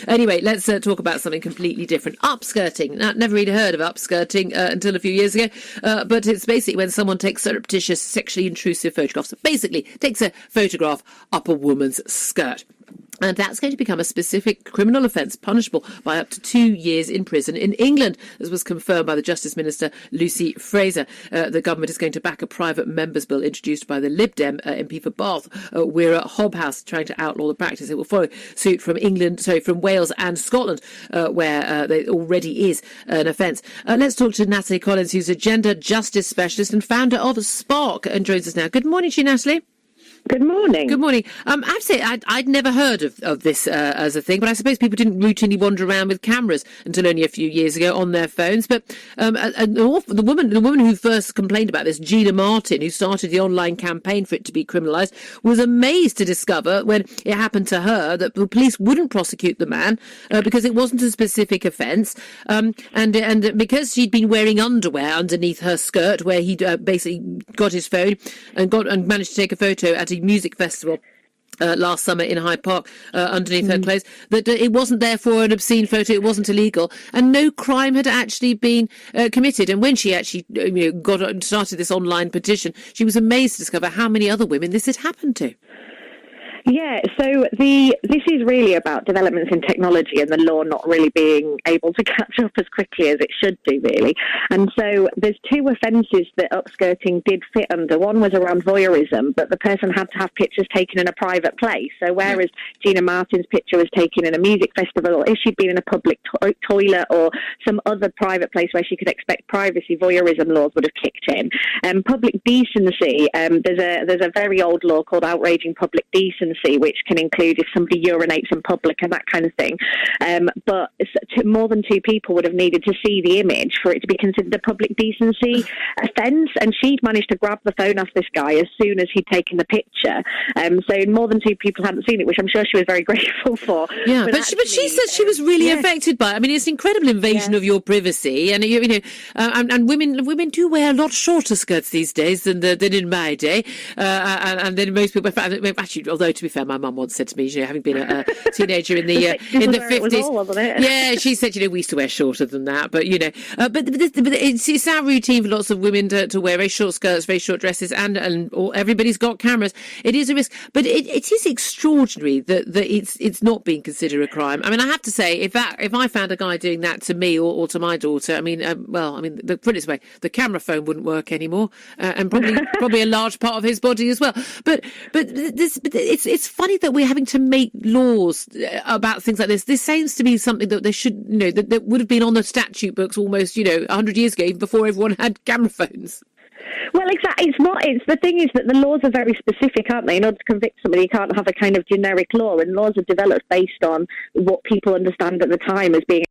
Anyway, let's talk about something completely different. Upskirting. Now, never really heard of upskirting until a few years ago, but it's basically when someone takes surreptitious, sexually intrusive photographs. So basically, takes a photograph up a woman's skirt. And that's going to become a specific criminal offence punishable by up to 2 years in prison in England, as was confirmed by the Justice Minister Lucy Fraser. The government is going to back a private members' bill introduced by the Lib Dem MP for Bath, Wira Hobhouse, trying to outlaw the practice. It will follow suit from from Wales and Scotland, where there already is an offence. Let's talk to Natalie Collins, who's a gender justice specialist and founder of Spark, and joins us now. Good morning to you, Natalie. Good morning. Good morning. I have to say, I'd never heard of this as a thing, but I suppose people didn't routinely wander around with cameras until only a few years ago on their phones. But the woman who first complained about this, Gina Martin, who started the online campaign for it to be criminalised, was amazed to discover when it happened to her that the police wouldn't prosecute the man because it wasn't a specific offence, and because she'd been wearing underwear underneath her skirt, where he'd basically got his phone and managed to take a photo at a music festival last summer in Hyde Park underneath her clothes, that it wasn't therefore an obscene photo, it wasn't illegal, and no crime had actually been committed. And when she actually started this online petition, she was amazed to discover how many other women this had happened to. Yeah, so this is really about developments in technology and the law not really being able to catch up as quickly as it should do, really. And so there's two offences that upskirting did fit under. One was around voyeurism, but the person had to have pictures taken in a private place. So whereas Gina Martin's picture was taken in a music festival, if she'd been in a public toilet or some other private place where she could expect privacy, voyeurism laws would have kicked in. Public decency, there's a very old law called outraging public decency, which can include if somebody urinates in public and that kind of thing. But more than two people would have needed to see the image for it to be considered a public decency offence. And she'd managed to grab the phone off this guy as soon as he'd taken the picture. So more than two people hadn't seen it, which I'm sure she was very grateful for. Yeah, but she said she was really affected by it. I mean, it's an incredible invasion of your privacy, and and women do wear a lot shorter skirts these days than in my day, and then most people actually, although to be fair, my mum once said to me, having been a teenager in the 50s, yeah, she said, we used to wear shorter than that, but but it's now routine for lots of women to wear very short skirts, very short dresses, and everybody's got cameras. It is a risk, but it is extraordinary that it's not being considered a crime. I mean, I have to say, if I found a guy doing that to me or to my daughter, put it this way, the camera phone wouldn't work anymore, and probably a large part of his body as well. But it's funny that we're having to make laws about things like this. This seems to be something that they should, that would have been on the statute books almost, 100 years ago, even before everyone had camera phones. Well, exactly. The thing is that the laws are very specific, aren't they? In order to convict somebody, you can't have a kind of generic law, and laws are developed based on what people understand at the time as being